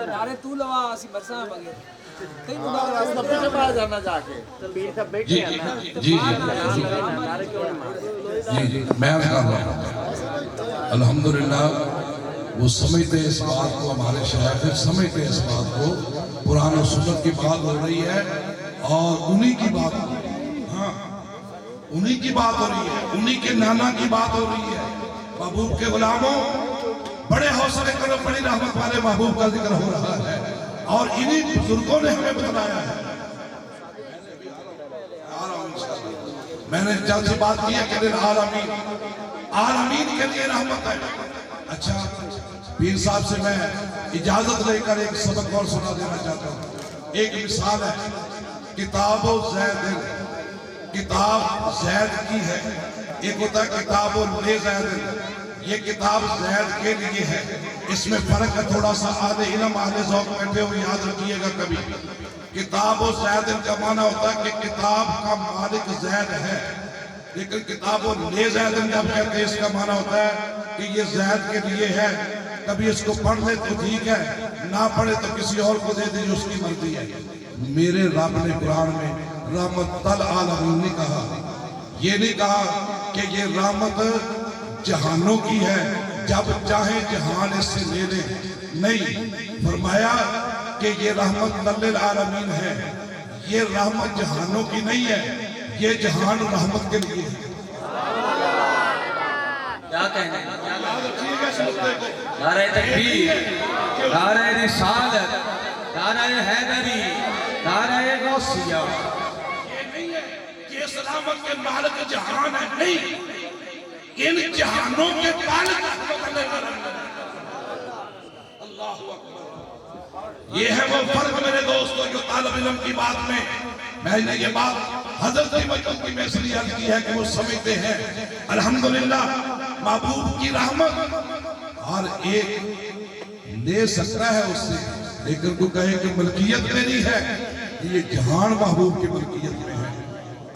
نعرے تو لوا اسی برساں مگے کئی جی میں عرض کر رہا ہوں الحمدللہ وہ سمجھتے اس بات کو، ہمارے شیخ سمجھتے اس بات کو، قرآن و سنت کی بات ہو رہی ہے اور انہی کی بات ہو رہی ہے، ہاں انہی کی بات ہو رہی ہے، انہی کے نانا کی بات ہو رہی ہے۔ محبوب کے غلاموں بڑے حوصلے کرو، بڑی رحمت والے محبوب کا ذکر ہو رہا ہے اور انہی بزرگوں نے ہمیں بتلایا ہے۔ میں نے جلد سے بات کی ہے کہ عالمین عالمین کے لیے رحمت ہے۔ اچھا پیر صاحب سے میں اجازت لے کر ایک سبق اور سنا دینا چاہتا ہوں۔ ایک مثال ہے، کتاب زید، کتاب زید کی ہے، ایک ہوتا ہے کتاب زید، یہ کتاب زید کے لیے ہے۔ اس میں فرق ہے تھوڑا سا، اہل علم اہل ذوق بیٹھے ہوئے یاد رکھیے گا کبھی۔ کتاب زید کا معنی ہوتا ہے کہ کتاب کا مالک زید ہے، لیکن کتاب زید جب کہتے ہیں اس کا معنی ہوتا ہے کہ یہ زید کے لیے ہے، کبھی اس کو پڑھ لے تو ٹھیک ہے، نہ پڑھے تو کسی اور کو دے دے جو اس کی مرضی ہے۔ میرے رب نے قرآن میں رحمت للعالمین نہیں کہا، یہ نہیں کہا کہ یہ رحمت جہانوں کی ہے، جب چاہے جہان اس سے لے لے، نہیں، فرمایا کہ یہ رحمت للعالمین ہے، یہ رحمت جہانوں کی نہیں ہے، یہ جہان رحمت کے لیے ہے۔ کیا کہنے ہیں؟ نعرہ تکبیر، نعرہ رسالت، نعرہ حیدری، نعرہ غوثیہ۔ یہ نہیں ہے کہ اس رحمت کے مالک جہان ہے، نہیں، ان جہانوں کے مالک اللہ اکبر۔ یہ ہے وہ فرق میرے دوستوں جو طالب علم کی بات میں نے یہ بات حضرت کی میں اس لیے عرض کی ہے کہ وہ سمجھتے ہیں الحمدللہ محبوب کی رحمت ہر ایک لے سکتا ہے اس سے، لیکن کو کہے کہ ملکیت میری ہے، یہ جہان محبوب کی ملکیت میں ہے۔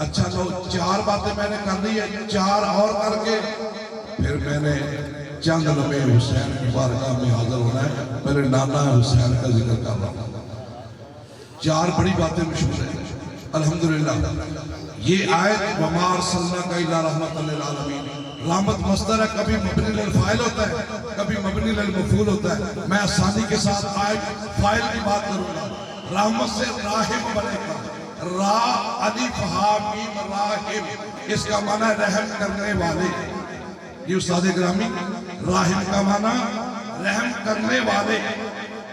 اچھا لو، چار باتیں میں نے کر لی ہے، چار اور کر کے پھر میں نے چند لمحے حسین کی بارگاہ میں حاضر ہونا ہے، میرے نانا حسین کا ذکر کر رہا ہوں۔ چار بڑی باتیں مشہور ہیں الحمدللہ۔ یہ آیت وَمَا أَرْسَلْنَاكَ إِلَّا رَحْمَةً لِلْعَالَمِينَ، رحمت مصدر ہے، کبھی مبنی للفاعل ہوتا ہے، کبھی مبنی للمفعول ہوتا ہے۔ میں آسانی کے ساتھ آیت فاعل کی بات کروں گا، رحمت سے راحم بنے گا، را الف ہا میم راحم، اس کا معنی ہے رحم کرنے والے۔ یہ استاد گرامی، راحم کا معنی رحم کرنے والے،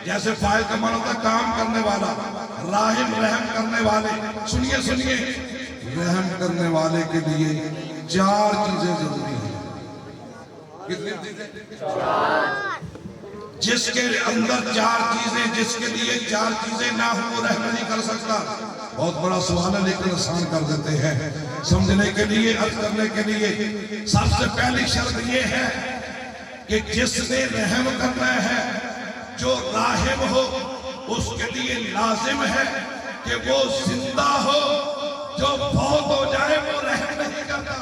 جیسے فاعل کا معنی ہوتا ہے کام کرنے والا، راحم رحم کرنے والے۔ سنیے سنیے، رحم کرنے والے کے لیے چار چیزیں ضروری ہیں۔ کتنی چیزیں؟ جس کے اندر چار چیزیں، جس کے لیے چار چیزیں نہ ہوں وہ رحم نہیں کر سکتا۔ بہت بڑا سوال ہے لیکن آسان کر دیتے ہیں سمجھنے کے لیے، عرض کرنے کے لیے۔ سب سے پہلی شرط یہ ہے کہ جس نے رحم کرنا ہے، جو راحم ہو، اس کے لیے لازم ہے کہ وہ زندہ ہو، جو فوت ہو جائے وہ رحم نہیں کرتا۔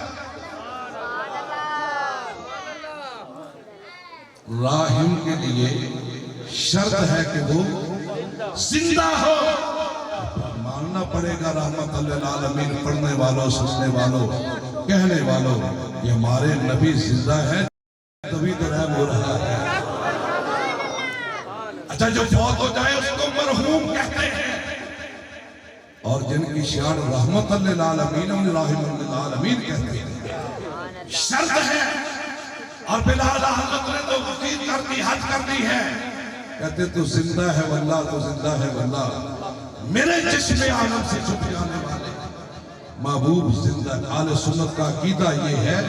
راحم کے لیے شرط ہے کہ وہ زندہ ہو۔ ماننا پڑے گا رحمت للعالمین پڑھنے والوں، سننے والوں، کہنے والوں، یہ ہمارے نبی زندہ ہے تبھی تو رحم ہو رہا ہے۔ اچھا جو فوت ہو جائے اس کو مرحوم کہتے ہیں، اور جن کی شان رحمت للعالمین رحمت للعالمین کہتے ہیں۔ شرط ہے، اور بلال حضرت نے تو وقید کر دی، حج کر دی ہے، کہتے تو زندہ ہے واللہ، تو زندہ ہے واللہ، میرے جسم عالم سے چھپ جانے والے محبوب زندہ۔ اہل سنت کا عقیدہ یہ ہے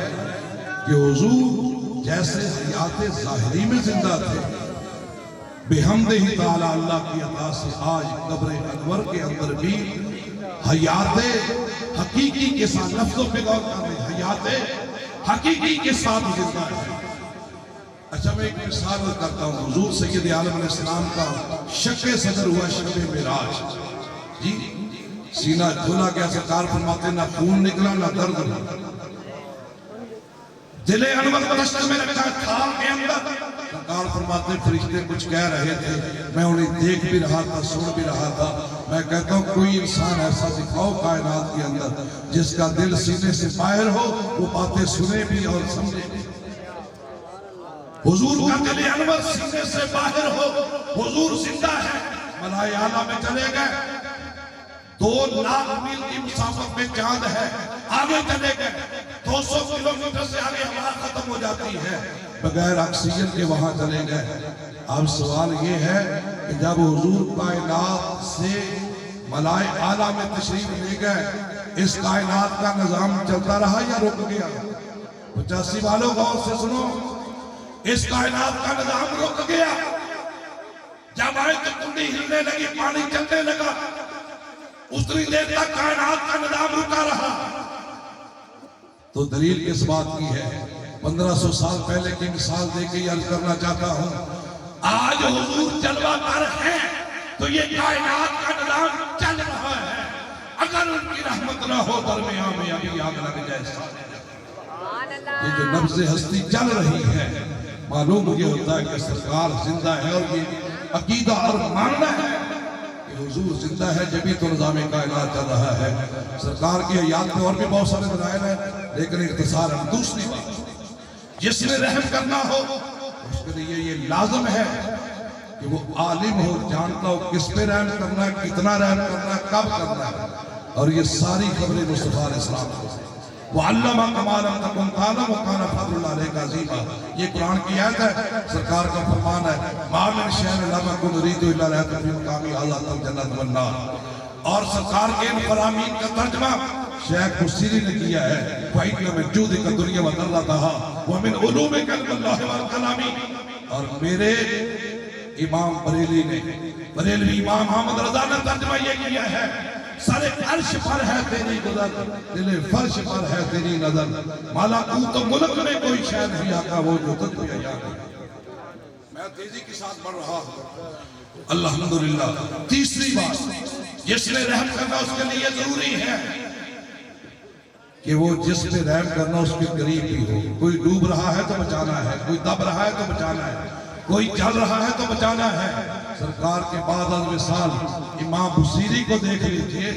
کہ حضور جیسے حیات ظاہری میں زندہ تھے، بحمدہ تعالی اللہ کی عطا سے آج قبر انور کے اندر بھی حیات حقیقی کے ساتھ، لفظوں پہ غور کر رہے ہیں، حیات حقیقی کے ساتھ زندہ ہے۔ اچھا میں ایک مثال کرتا ہوں، حضور سید عالم علیہ السلام کا شق صدر ہوا شب معراج، جی سینہ کھولا گیا، سرکار فرماتے نہ خون نکلا نہ درد نکلا۔ دل انور دشت میں رکھا تھال کے اندر، سرکار فرماتے فرشتے کچھ کہہ رہے تھے، میں انہیں دیکھ بھی رہا تھا، سن بھی رہا تھا۔ میں کہتا ہوں کوئی انسان ایسا دکھاؤ کائنات کے اندر جس کا دل سینے سے باہر ہو، وہ باتیں سنے بھی اور سمجھے بھی۔ حضور کا دل انور سینے سے باہر ہو، حضور زندہ ہے، ملائے اعلیٰ میں چلے گئے، 2 لاکھ میل کی مسافت میں چاند ہے، آگے چلے گئے، 200 کلومیٹر سے آگے ہوا ختم ہو جاتی ہے، بغیر آکسیجن کے وہاں چلے گئے۔ اب سوال یہ ہے کہ جب حضور کائنات سے ملائے اعلیٰ میں تشریف لے گئے، اس کائنات کا نظام چلتا رہا یا رک گیا؟ 85 والوں غور سے سنو، اس کائنات کا نظام رک گیا۔ جب آیت کنڈی ہلنے لگی، پانی چلنے لگا، اتنی دیر تک کائنات کا نظام رکا رہا۔ تو دلیل کس بات کی ہے؟ 1500 سال پہلے کی مثال دے کے عرض کرنا چاہتا ہوں، آج حضور جلوہ گر ہیں تو یہ کائنات کا نظام چل رہا ہے۔ اگر ان کی رحمت نہ ہو درمیان میں ابھی آگ لگ جائے سارے۔ یہ جو نبض ہستی چل رہی ہے، معلوم یہ ہوتا ہے کہ سرکار زندہ ہے، اور یہ عقیدہ اور ماننا ہے کہ حضور زندہ ہے، جبھی تو نظام کائنات چل رہا ہے۔ سرکار کی حیات میں اور بھی بہت سارے دلائل ہیں، لیکن اختصار ہے۔ دوسری بات، جس نے رحم کرنا ہو اس کے لیے یہ لازم ہے کہ وہ عالم ہو، جانتا ہو کس پہ رحم کرنا ہے، کتنا رحم کرنا ہے، کب کرنا ہے، اور یہ ساری خبریں مصطفیٰ علیہ السلام کو وَعَلَّمَ كَمَا لَمْ تَكُنْ تَعْلَمْ وَكَانَ فَضْلُ اللَّهِ عَلَيْكَ عَظِيمًا۔ یہ قرآن کی آیت ہے، سرکار کا فرمان ہے، مَا مِنْ شَيْءٍ لَمْ أَكُنْ أُرِيدُ إِلَّا الْحَيَاةَ فِي مَقَامِ هَذَا الْجَنَّةُ وَالنَّارُ۔ اور سرکار کے ان فرامین کا ترجمہ شیخ بصیری نے کیا ہے، فَإِنَّ مِنْ جُودِكَ الدُّنْيَا وَذَرَّتَهَا وَمِنْ عُلُومِكَ عِلْمُ اللَّهِ وَالْكَلَامِ۔ اور میرے امام بریلی نے، بریلوی امام احمد رضا نے ترجمہ یہ کیا ہے، سر عرش پر ہے تیری نظر، دل فرش پر ہے تیری نظر، ملکوت و ملک میں کوئی شے نہیں آقا وہ جو تجھ پہ یاد ہے۔ میں تیزی کے ساتھ بڑھ رہا ہوں، الحمدللہ۔ تیسری بات، جس نے رحم کرنا اس کے لیے ضروری ہے کہ وہ جس پہ رحم کرنا اس کے قریب بھی ہو۔ کوئی ڈوب رہا ہے تو بچانا ہے، کوئی دب رہا ہے تو بچانا ہے، کوئی چل رہا ہے تو بچانا ہے۔ سرکار کے بعد از وصال امام بصیری کو دیکھ لیجئے،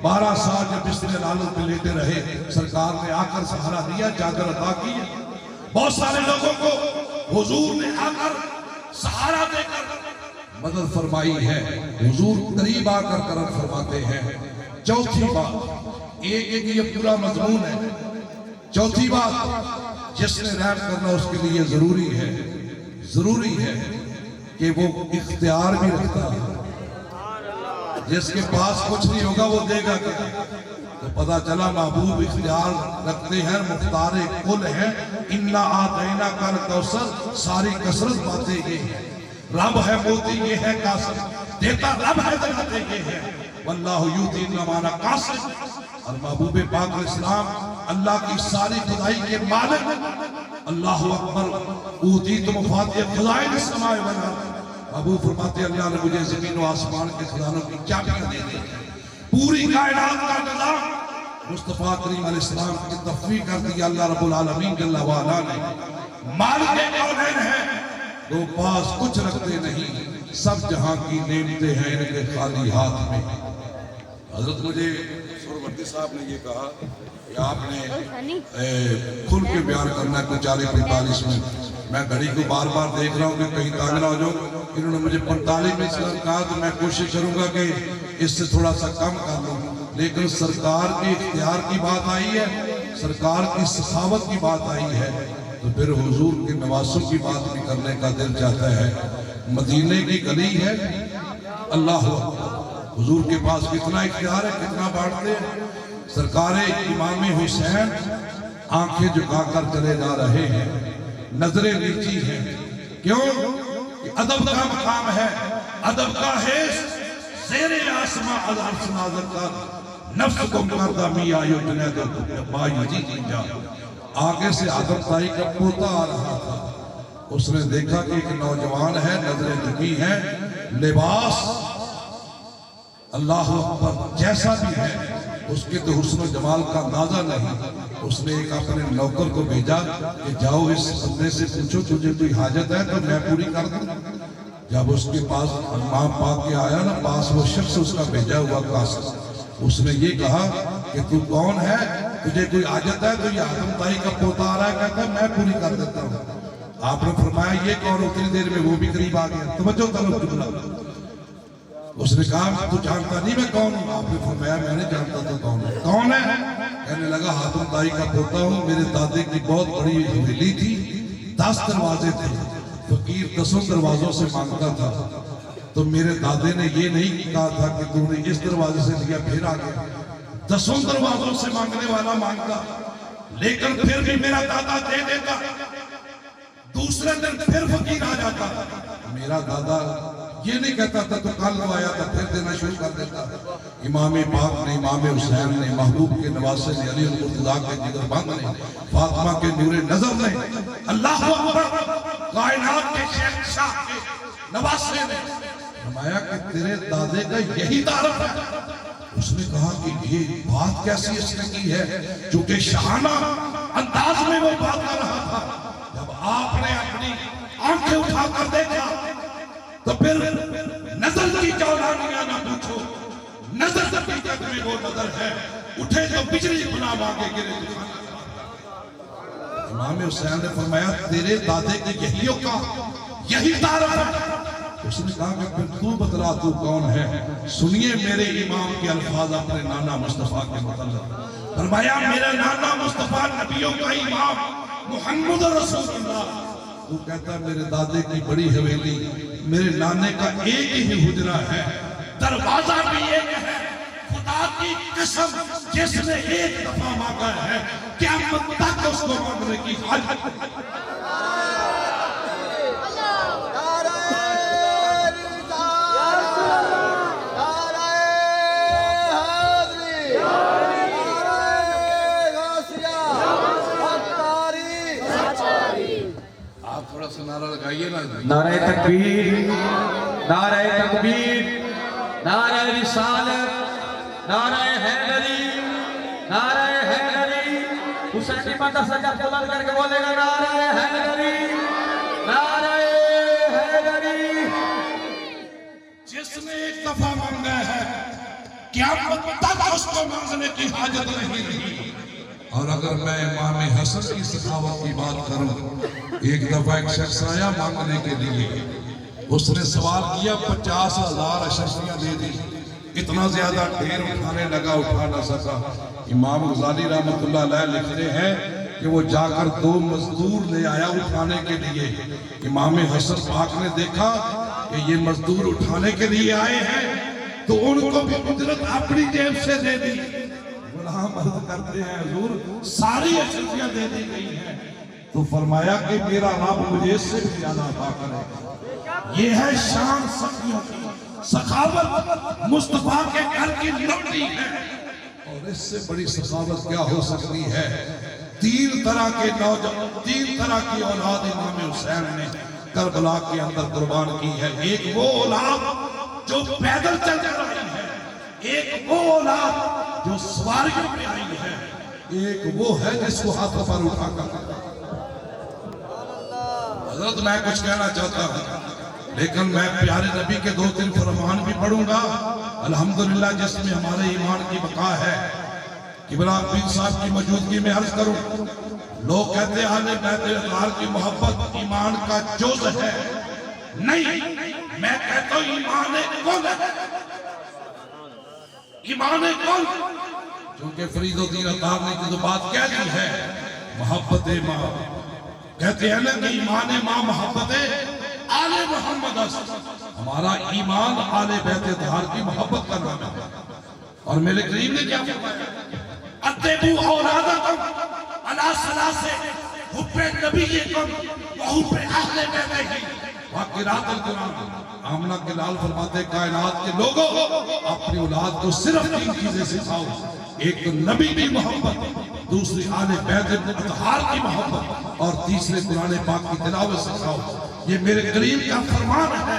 12 سال جب بستر لالت پہ لیتے رہے، سرکار نے آ کر سہارا دیا، چادر عطا کی۔ بہت سارے لوگوں کو حضور نے آ کر سہارا دے کر مدد فرمائی ہے، حضور قریب آ کر کرم فرماتے ہیں۔ چوتھی بات، ایک یہ پورا مضمون ہے۔ چوتھی بات، جس نے رحم کرنا اس کے لیے ضروری ہے کہ وہ اختیار بھی رکھتا ہے۔ جس کے پاس کچھ نہیں ہوگا وہ دے گا کیا؟ تو پتا چلا محبوب اختیار رکھتے ہیں، مختار کل ہیں۔ اِنَّا آتَيْنَاكَ الْكَوْثَرَ، ساری کثرت باتیں یہ ہیں۔ رب ہے موتی یہ ہے قاسم، دیتا رب ہے دیتے یہ ہے، وَاللَّهُ يُؤْتِي مَن يَشَاءُ قاسم۔ اور محبوب پاک علیہ السلام اللہ کی ساری خدائی کے مالک، اللہ اکبر، اوتیت مفاتیح خزائن السماء والارض۔ محبوب فرماتے اللہ نے مجھے زمین و آسمان کے خزانوں کی چابیاں دے دی، پوری کائنات کا نظام مصطفیٰ کریم علیہ السلام کی تفویض کر دی اللہ رب العالمین جل وعلا نے۔ مالک کونین ہیں، دو پاس کچھ رکھتے نہیں، سب جہاں کی نعمتیں ہیں ان کے خالی ہاتھ میں۔ حضرت مجھے سورورتی صاحب نے یہ کہا کہ آپ نے کھل کے بیان کرنا ہے، 40-45 میں۔ میں گھڑی کو بار بار دیکھ رہا ہوں کہ کہیں تانگ نہ ہو جاؤ۔ انہوں نے مجھے 45 میں کہا تو میں کوشش کروں گا کہ اس سے تھوڑا سا کم کر لوں، لیکن سرکار کے اختیار کی بات آئی ہے، سرکار کی سخاوت کی بات آئی ہے، تو پھر حضور کے نواسوں کی بات بھی کرنے کا دل چاہتا ہے۔ مدینے کی گلی ہے، اللہ حضور کے پاس کتنا اختیار ہے، کتنا بانٹتے ہیں۔ سرکار امام حسین آنکھیں جھکا کر چلے جا رہے ہیں، نظریں نیچی ہیں، کیوں؟ ادب کا مقام ہے، ادب کا حیث زیر آسماں عرش نازل کر نفس کو کردہ میاں یو جنید با یزید جا۔ آگے سے آدم تائی کا پوتا آ رہا تھا، اس نے دیکھا کہ ایک نوجوان ہے، نظریں جھکی ہیں، لباس اللہ اکبر، جیسا بھی ہے اس کے تو حسن و جمال کا اندازہ نہیں۔ اس نے ایک اپنے نوکر کو بھیجا کہ جاؤ اس بندے سے پوچھو تجھے کوئی حاجت ہے تو میں پوری کر دوں۔ جب اس کے پاس امام پاک کے آیا نا پاس وہ شخص اس کا بھیجا ہوا قاصد، اس نے یہ کہا کہ تو کون ہے، تجھے کوئی حاجت ہے؟ تو یہ آدم تائی کا پوتا آ رہا ہے، کہتا ہے میں پوری کر دیتا ہوں۔ آپ نے فرمایا یہ کون؟ اتنی دیر میں وہ بھی قریب آ گیا، توجہ کرو جملہ۔ اس نے کہا تو جانتا نہیں میں کون ہوں؟ آپ نے فرمایا میں نے جانتا تو کون ہے؟ کون ہے؟ کہنے لگا آدم تائی کا پوتا ہوں، میرے دادے کی بہت بڑی حویلی تھی، 10 دروازے تھے، فقیر 10 دروازوں سے مانگتا تھا، تو میرے دادے نے یہ نہیں کہا تھا کہ تو نے اس دروازے سے لیا پھر آ گیا، 10 دروازوں سے مانگنے والا مانگتا، لیکن پھر بھی میرا دادا دے دیتا، دوسرے دن پھر فقیر آ جاتا۔ میرا دادا یہ نہیں کہتا تھا تو کل وہ آیا تھا پھر دینا شروع کر دیتا۔ امام پاک نے، امام حسین نے، محبوب کے نواسے نے، علی المرتضیٰ کے جگر بند نے، فاطمہ کے نور نظر نے، اللہ اکبر، کائنات کے شہنشاہ کے نواسے نے فرمایا کہ تیرے دادے کا یہی تعارف ہے۔ اس نے کہا کہ یہ بات کیسی اس نے کی ہے، چونکہ شاہانہ انداز میں وہ بات کر رہا تھا۔ جب آپ نے اپنی آنکھیں اٹھا کر دیکھا تو پھر نظر کی جولانیاں نہ پوچھو، نظر حقیقت میں وہ نظر ہے، اٹھے تو بجلی بنا مانگے گرے تو۔ امام حسین نے فرمایا تیرے دادے کی یہی اوقات، یہی تعارف ہے۔ اس نے کہا کہ پھر تو بتلا تو کون ہے؟ سنیے میرے امام کے الفاظ اپنے نانا مصطفیٰ کے متعلق۔ فرمایا میرا نانا مصطفیٰ نبیوں کا امام محمد رسول اللہ۔ وہ کہتا ہے میرے دادے کی بڑی حویلی، میرے نانے کا ایک ہی حجرہ ہے، دروازہ بھی ایک ہے، خدا کی قسم جس نے ایک دفعہ مانگا ہے قیامت تک اس کو مانگنے کی حاجت نہیں۔ تھوڑا سا نعرہ لگائیے نا۔ نعرہ تکبیر، نعرہ تکبیر، نعرہ رسالت، نعرہ حیدری، نعرہ حیدری۔ حسین کی مدد سے جب بلند کر کے بولے گا نعرہ حیدری، نعرہ حیدری۔ جس نے ایک دفعہ مانگا ہے قیامت تک اس کو مانگنے کی حاجت نہیں رہی۔ اور اگر میں امام حسن کی سخاوت کی بات کروں، ایک دفعہ ایک شخص آیا مانگنے کے لیے، اس نے سوال کیا 50,000 اشرفیاں دے دی، اتنا زیادہ ڈھیر اٹھانے لگا، اٹھا نہ سکا۔ امام غزالی رحمت اللہ علیہ لکھتے ہیں کہ وہ جا کر 2 مزدور لے آیا اٹھانے کے لیے۔ امام حسن پاک نے دیکھا کہ یہ مزدور اٹھانے کے لیے آئے ہیں تو ان کو بھی اجرت اپنی جیب سے دے دی۔ غلام عرض کرتے ہیں حضور ساری اشرفیاں دے دی گئی ہیں، تو فرمایا کہ میرا رب مجھے اس سے بھی زیادہ عطا کرے۔ یہ ہے شان سخیوں کی، سخاوت مصطفیٰ کے گھر کی لوٹی ہے، اور اس سے بڑی سخاوت کیا ہو سکتی ہے۔ 3 طرح کے نوجوان، 3 طرح کی اولاد امام حسین نے کربلا کے اندر قربان کی ہے۔ ایک وہ اولاد جو پیدل چل کر رہی ہے، ایک وہ اولاد جو سواریوں پہ آئی ہے، ایک وہ ہے جس کو ہاتھوں پر اٹھا کر۔ حضرت میں کچھ کہنا چاہتا ہوں لیکن میں پیارے نبی کے 2-3 فرمان بھی پڑھوں گا الحمدللہ، جس میں ہمارے ایمان کی بقا ہے۔ قبلہ پیر صاحب کی موجودگی میں عرض کروں، لوگ کہتے ہیں اہل بیت اطہار کی محبت ایمان کا جز ہے، نہیں، میں کہتا ہوں ایمان کل ہے، ایمان کل، کیونکہ فرید الدین اطہار نے جو بات کہہ دی ہے محبت ماں، کہتے ہیں نا کہ ایمان ماں محبت آل محمد است۔ ہمارا ایمان آل بیت اطہار کی محبت کا نام ہے، اور میرے کریم نے کیا فرمایا؟ اتبعوا اولادکم علی ثلاث حب نبیکم وحب اہل بیتہ وقراءۃ القرآن۔ آمنہ کے لال فرماتے کائنات کے لوگوں اپنی اولاد کو صرف 3 چیزیں سکھاؤ، ایک تو نبی کی محبت، دوسری آل بیت اطہار کی محبت، اور تیسرے قرآن پاک کی تلاوت سکھاؤ۔ یہ میرے کریم کا فرمان ہے۔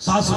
700,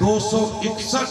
261।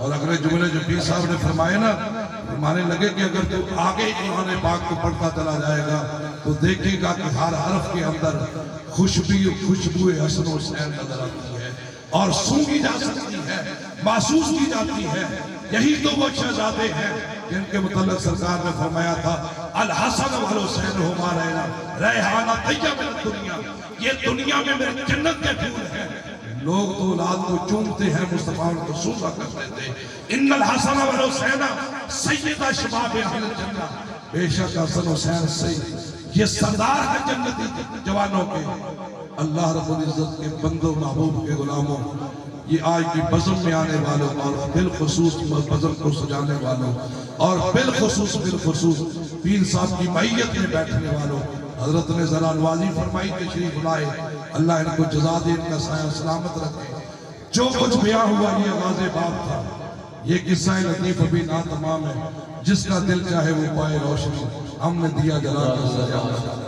اور اگلے جملے جو پیر صاحب نے فرمائے نا، فرمانے لگے کہ اگر تو آگے قرآن پاک کو پڑھتا چلا جائے گا تو دیکھے گا کہ ہر حرف کے اندر خوشبو حسن حسین نظر آتی ہے اور سونگی جا سکتی ہے، محسوس کی جاتی ہے۔ یہی تو وہ شہزادے ہیں جن کے متعلق سرکار نے فرمایا تھا الحسن والحسین ہما ریحانہ طیب من الدنیا، یہ دنیا میں میرے جنت کے پھول ہیں۔ لوگ تو اولاد کو چومتے ہیں، مصطفیٰ کو سوزا کرتے تھے۔ ان الحسن والحسین سیدہ شباب اہل الجنہ، بے شک حسن حسین سید یہ سردار ہے جنتی جوانوں کے۔ اللہ رب العزت کے بندوں محبوب کے غلاموں، یہ آج کی بزم میں آنے والوں اور بالخصوص بزم کو سجانے والوں اور بالخصوص پیر صاحب کی معیت میں بیٹھنے والوں، حضرت نے ذرا نوازی فرمائی تشریف لائے، اللہ ان کو جزا دے، ان کا سایہ سلامت رکھے۔ جو کچھ بیاں ہوا یہ آغاز باب تھا، یہ قصہ لطیف ابھی ناتمام ہے، جس کا دل چاہے وہ پائے روشنی، ہم نے دیا جلا کر سجا۔